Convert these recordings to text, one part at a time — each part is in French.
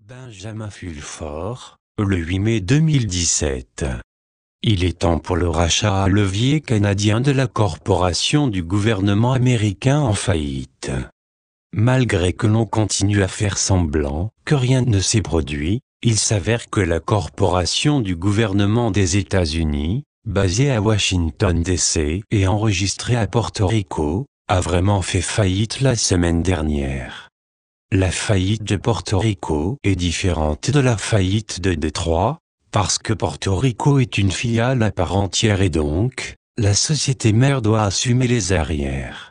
Benjamin Fulford, le 8 mai 2017. Il est temps pour le rachat à levier canadien de la corporation du gouvernement américain en faillite. Malgré que l'on continue à faire semblant que rien ne s'est produit, il s'avère que la corporation du gouvernement des États-Unis, basée à Washington DC et enregistrée à Porto Rico, a vraiment fait faillite la semaine dernière. La faillite de Porto Rico est différente de la faillite de Détroit, parce que Porto Rico est une filiale à part entière et donc, la société mère doit assumer les arrières.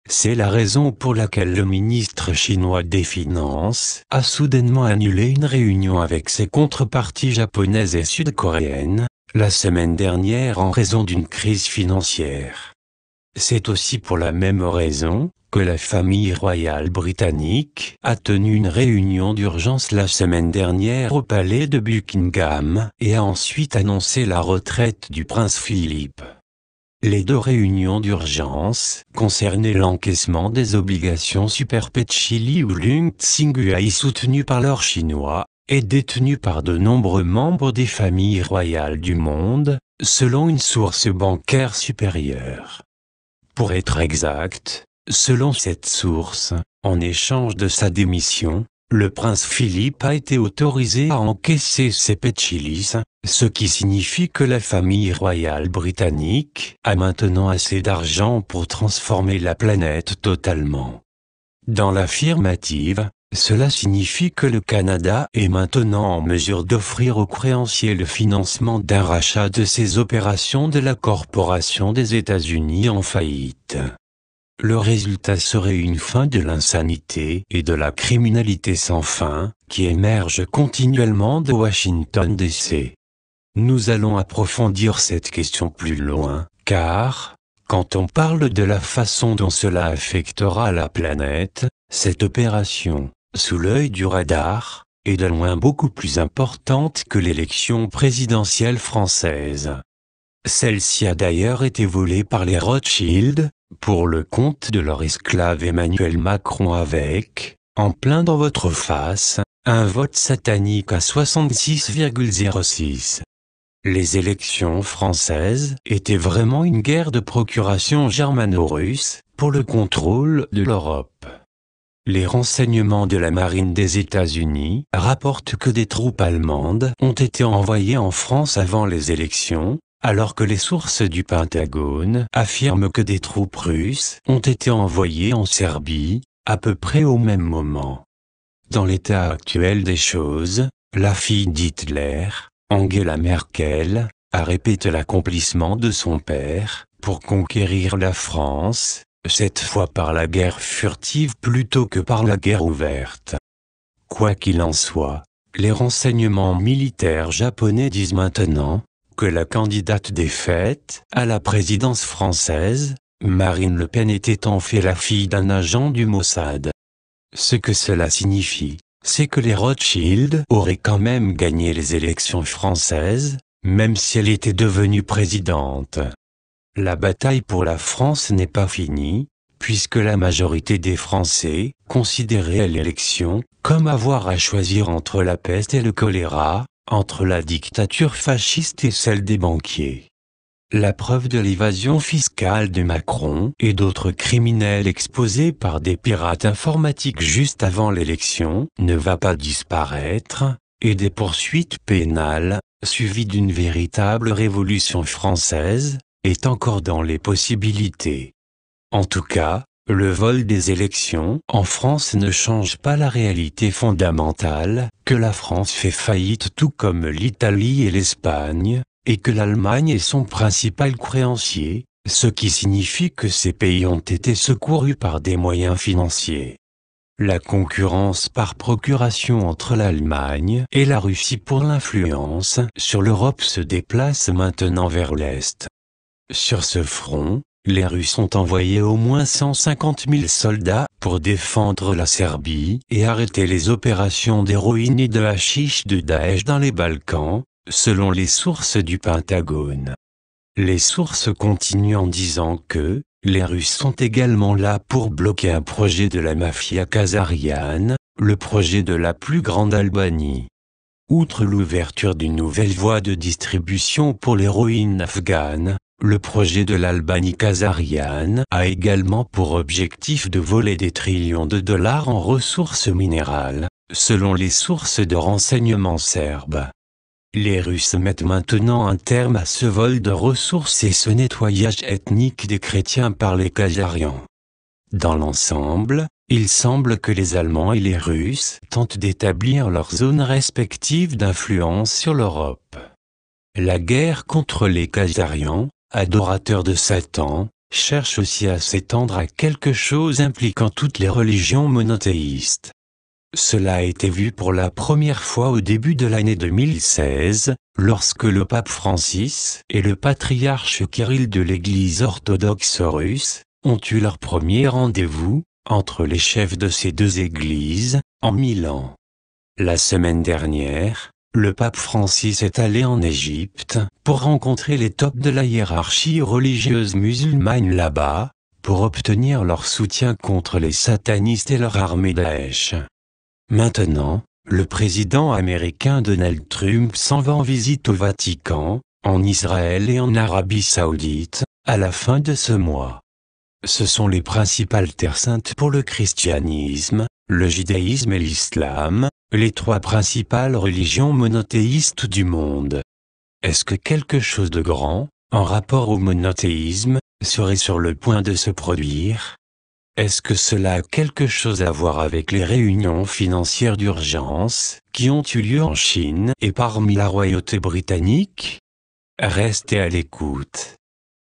C'est la raison pour laquelle le ministre chinois des Finances a soudainement annulé une réunion avec ses contreparties japonaises et sud-coréennes, la semaine dernière en raison d'une crise financière. C'est aussi pour la même raison que la famille royale britannique a tenu une réunion d'urgence la semaine dernière au palais de Buckingham et a ensuite annoncé la retraite du prince Philippe. Les deux réunions d'urgence concernaient l'encaissement des obligations Superpetchili ou Lung Tsinguai soutenues par l'or chinois et détenues par de nombreux membres des familles royales du monde, selon une source bancaire supérieure. Pour être exact, selon cette source, en échange de sa démission, le prince Philippe a été autorisé à encaisser ces petchilis, ce qui signifie que la famille royale britannique a maintenant assez d'argent pour transformer la planète totalement. Dans l'affirmative, cela signifie que le Canada est maintenant en mesure d'offrir aux créanciers le financement d'un rachat de ces opérations de la corporation des États-Unis en faillite. Le résultat serait une fin de l'insanité et de la criminalité sans fin, qui émerge continuellement de Washington DC. Nous allons approfondir cette question plus loin, car, quand on parle de la façon dont cela affectera la planète, cette opération, sous l'œil du radar, est de loin beaucoup plus importante que l'élection présidentielle française. Celle-ci a d'ailleurs été volée par les Rothschild, pour le compte de leur esclave Emmanuel Macron avec, en plein dans votre face, un vote satanique à 66,06. Les élections françaises étaient vraiment une guerre de procuration germano-russe pour le contrôle de l'Europe. Les renseignements de la marine des États-Unis rapportent que des troupes allemandes ont été envoyées en France avant les élections, alors que les sources du Pentagone affirment que des troupes russes ont été envoyées en Serbie, à peu près au même moment. Dans l'état actuel des choses, la fille d'Hitler, Angela Merkel, a répété l'accomplissement de son père, pour conquérir la France, cette fois par la guerre furtive plutôt que par la guerre ouverte. Quoi qu'il en soit, les renseignements militaires japonais disent maintenant que la candidate défaite à la présidence française, Marine Le Pen, était en fait la fille d'un agent du Mossad. Ce que cela signifie, c'est que les Rothschild auraient quand même gagné les élections françaises, même si elle était devenue présidente. La bataille pour la France n'est pas finie, puisque la majorité des Français considéraient l'élection comme avoir à choisir entre la peste et le choléra, entre la dictature fasciste et celle des banquiers. La preuve de l'évasion fiscale de Macron et d'autres criminels exposés par des pirates informatiques juste avant l'élection ne va pas disparaître, et des poursuites pénales, suivies d'une véritable révolution française, est encore dans les possibilités. En tout cas, le vol des élections en France ne change pas la réalité fondamentale que la France fait faillite tout comme l'Italie et l'Espagne, et que l'Allemagne est son principal créancier, ce qui signifie que ces pays ont été secourus par des moyens financiers. La concurrence par procuration entre l'Allemagne et la Russie pour l'influence sur l'Europe se déplace maintenant vers l'Est. Sur ce front, les Russes ont envoyé au moins 150 000 soldats pour défendre la Serbie et arrêter les opérations d'héroïne et de hashish de Daesh dans les Balkans, selon les sources du Pentagone. Les sources continuent en disant que les Russes sont également là pour bloquer un projet de la mafia khazariane, le projet de la plus grande Albanie. Outre l'ouverture d'une nouvelle voie de distribution pour l'héroïne afghane, le projet de l'Albanie kazariane a également pour objectif de voler des trillions de dollars en ressources minérales, selon les sources de renseignement serbes. Les Russes mettent maintenant un terme à ce vol de ressources et ce nettoyage ethnique des chrétiens par les Khazarians. Dans l'ensemble, il semble que les Allemands et les Russes tentent d'établir leurs zones respectives d'influence sur l'Europe. La guerre contre les Khazarians, adorateurs de Satan, cherche aussi à s'étendre à quelque chose impliquant toutes les religions monothéistes. Cela a été vu pour la première fois au début de l'année 2016, lorsque le pape Francis et le patriarche Kirill de l'Église orthodoxe russe ont eu leur premier rendez-vous, entre les chefs de ces deux églises, en Milan. La semaine dernière, le pape Francis est allé en Égypte pour rencontrer les tops de la hiérarchie religieuse musulmane là-bas, pour obtenir leur soutien contre les satanistes et leur armée Daesh. Maintenant, le président américain Donald Trump s'en va en visite au Vatican, en Israël et en Arabie Saoudite, à la fin de ce mois. Ce sont les principales terres saintes pour le christianisme, le judaïsme et l'islam, les trois principales religions monothéistes du monde. Est-ce que quelque chose de grand, en rapport au monothéisme, serait sur le point de se produire ? Est-ce que cela a quelque chose à voir avec les réunions financières d'urgence qui ont eu lieu en Chine et parmi la royauté britannique ? Restez à l'écoute.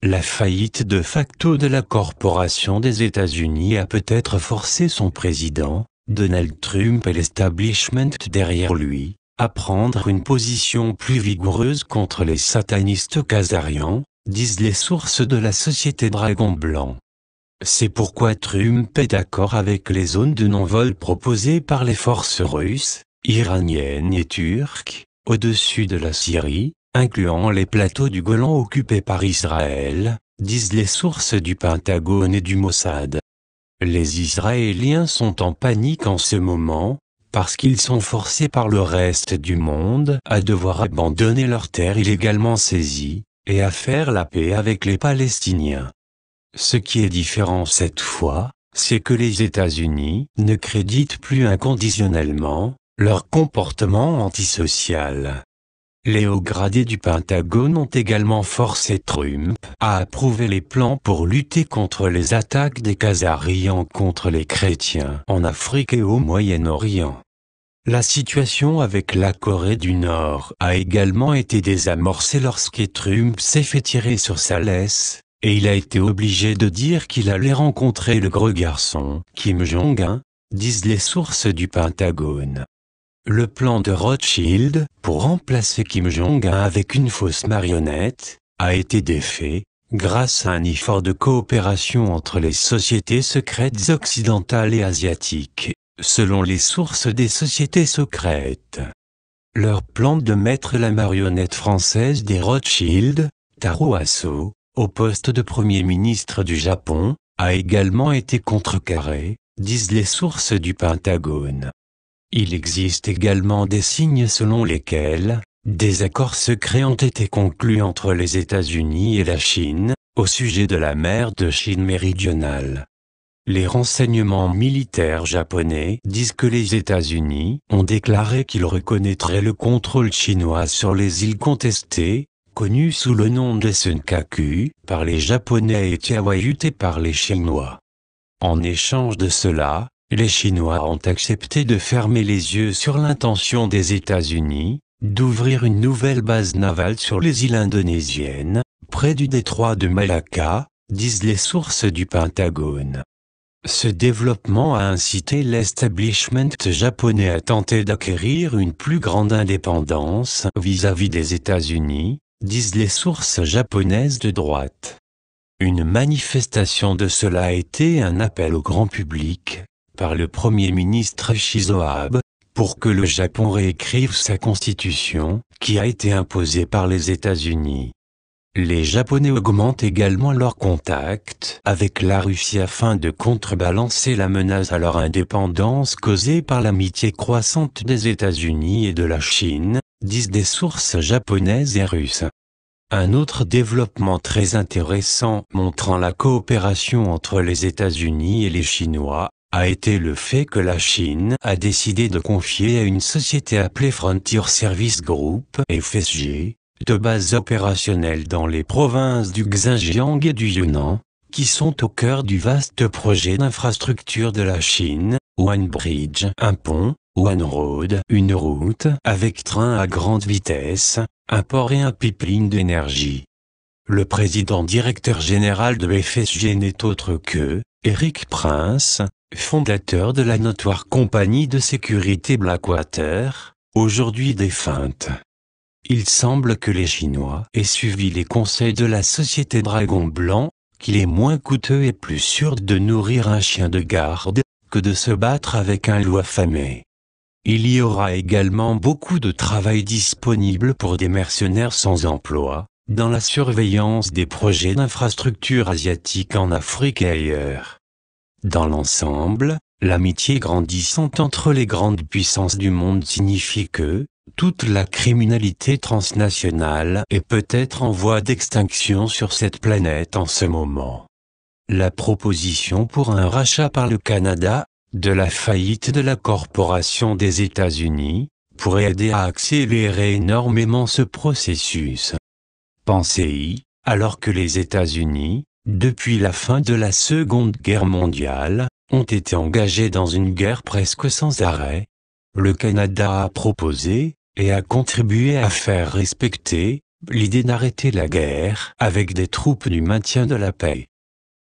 La faillite de facto de la corporation des États-Unis a peut-être forcé son président, Donald Trump et l'establishment derrière lui, à prendre une position plus vigoureuse contre les satanistes khazarians, disent les sources de la société Dragon Blanc. C'est pourquoi Trump est d'accord avec les zones de non-vol proposées par les forces russes, iraniennes et turques, au-dessus de la Syrie, incluant les plateaux du Golan occupés par Israël, disent les sources du Pentagone et du Mossad. Les Israéliens sont en panique en ce moment, parce qu'ils sont forcés par le reste du monde à devoir abandonner leurs terres illégalement saisies, et à faire la paix avec les Palestiniens. Ce qui est différent cette fois, c'est que les États-Unis ne créditent plus inconditionnellement leur comportement antisocial. Les hauts gradés du Pentagone ont également forcé Trump à approuver les plans pour lutter contre les attaques des Khazarians contre les chrétiens en Afrique et au Moyen-Orient. La situation avec la Corée du Nord a également été désamorcée lorsque Trump s'est fait tirer sur sa laisse, et il a été obligé de dire qu'il allait rencontrer le gros garçon, Kim Jong-un, disent les sources du Pentagone. Le plan de Rothschild, pour remplacer Kim Jong-un avec une fausse marionnette, a été défait, grâce à un effort de coopération entre les sociétés secrètes occidentales et asiatiques, selon les sources des sociétés secrètes. Leur plan de mettre la marionnette française des Rothschild, Taro Aso, au poste de Premier ministre du Japon, a également été contrecarré, disent les sources du Pentagone. Il existe également des signes selon lesquels des accords secrets ont été conclus entre les États-Unis et la Chine, au sujet de la mer de Chine méridionale. Les renseignements militaires japonais disent que les États-Unis ont déclaré qu'ils reconnaîtraient le contrôle chinois sur les îles contestées, connues sous le nom de Senkaku, par les Japonais et Tiawayute par les Chinois. En échange de cela, les Chinois ont accepté de fermer les yeux sur l'intention des États-Unis d'ouvrir une nouvelle base navale sur les îles indonésiennes, près du détroit de Malacca, disent les sources du Pentagone. Ce développement a incité l'establishment japonais à tenter d'acquérir une plus grande indépendance vis-à-vis des États-Unis, disent les sources japonaises de droite. Une manifestation de cela a été un appel au grand public, par le Premier ministre Shinzo Abe, pour que le Japon réécrive sa constitution, qui a été imposée par les États-Unis. Les Japonais augmentent également leurs contacts avec la Russie afin de contrebalancer la menace à leur indépendance causée par l'amitié croissante des États-Unis et de la Chine, disent des sources japonaises et russes. Un autre développement très intéressant montrant la coopération entre les États-Unis et les Chinois a été le fait que la Chine a décidé de confier à une société appelée Frontier Service Group (FSG) de bases opérationnelles dans les provinces du Xinjiang et du Yunnan, qui sont au cœur du vaste projet d'infrastructure de la Chine, One Bridge, un pont, One Road, une route avec train à grande vitesse, un port et un pipeline d'énergie. Le président directeur général de FSG n'est autre que Eric Prince, fondateur de la notoire compagnie de sécurité Blackwater, aujourd'hui défunte. Il semble que les Chinois aient suivi les conseils de la société Dragon Blanc, qu'il est moins coûteux et plus sûr de nourrir un chien de garde que de se battre avec un loup affamé. Il y aura également beaucoup de travail disponible pour des mercenaires sans emploi, dans la surveillance des projets d'infrastructures asiatiques en Afrique et ailleurs. Dans l'ensemble, l'amitié grandissante entre les grandes puissances du monde signifie que toute la criminalité transnationale est peut-être en voie d'extinction sur cette planète en ce moment. La proposition pour un rachat par le Canada de la faillite de la corporation des États-Unis pourrait aider à accélérer énormément ce processus. Pensez-y, alors que les États-Unis, depuis la fin de la Seconde Guerre mondiale, ont été engagés dans une guerre presque sans arrêt, le Canada a proposé, et a contribué à faire respecter, l'idée d'arrêter la guerre avec des troupes du maintien de la paix.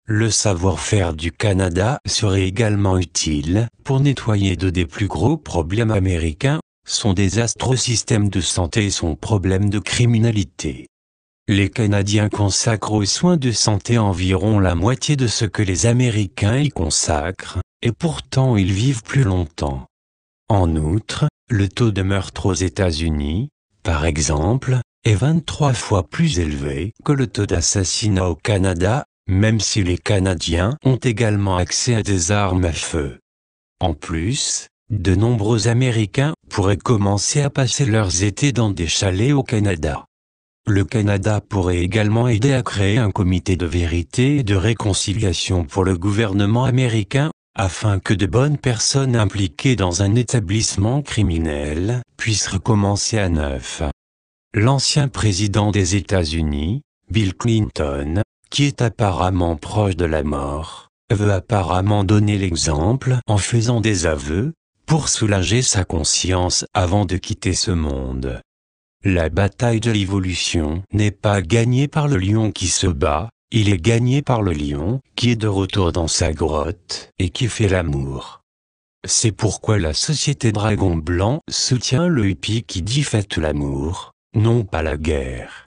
Le savoir-faire du Canada serait également utile pour nettoyer deux des plus gros problèmes américains, son désastre au système de santé et son problème de criminalité. Les Canadiens consacrent aux soins de santé environ la moitié de ce que les Américains y consacrent, et pourtant ils vivent plus longtemps. En outre, le taux de meurtre aux États-Unis, par exemple, est 23 fois plus élevé que le taux d'assassinat au Canada, même si les Canadiens ont également accès à des armes à feu. En plus, de nombreux Américains pourraient commencer à passer leurs étés dans des chalets au Canada. Le Canada pourrait également aider à créer un comité de vérité et de réconciliation pour le gouvernement américain, afin que de bonnes personnes impliquées dans un établissement criminel puissent recommencer à neuf. L'ancien président des États-Unis, Bill Clinton, qui est apparemment proche de la mort, veut apparemment donner l'exemple en faisant des aveux, pour soulager sa conscience avant de quitter ce monde. La bataille de l'évolution n'est pas gagnée par le lion qui se bat, il est gagné par le lion qui est de retour dans sa grotte et qui fait l'amour. C'est pourquoi la société Dragon Blanc soutient le hippie qui dit faites l'amour, non pas la guerre.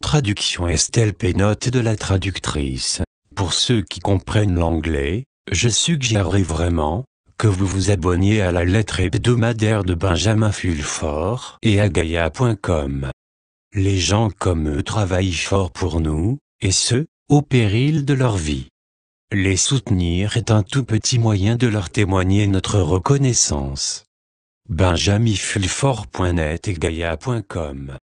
Traduction Estelle Pénote de la traductrice. Pour ceux qui comprennent l'anglais, je suggérerais vraiment que vous vous abonniez à la lettre hebdomadaire de Benjamin Fulford et à Gaia.com. Les gens comme eux travaillent fort pour nous, et ce, au péril de leur vie. Les soutenir est un tout petit moyen de leur témoigner notre reconnaissance. benjaminfulford.net et Gaia.com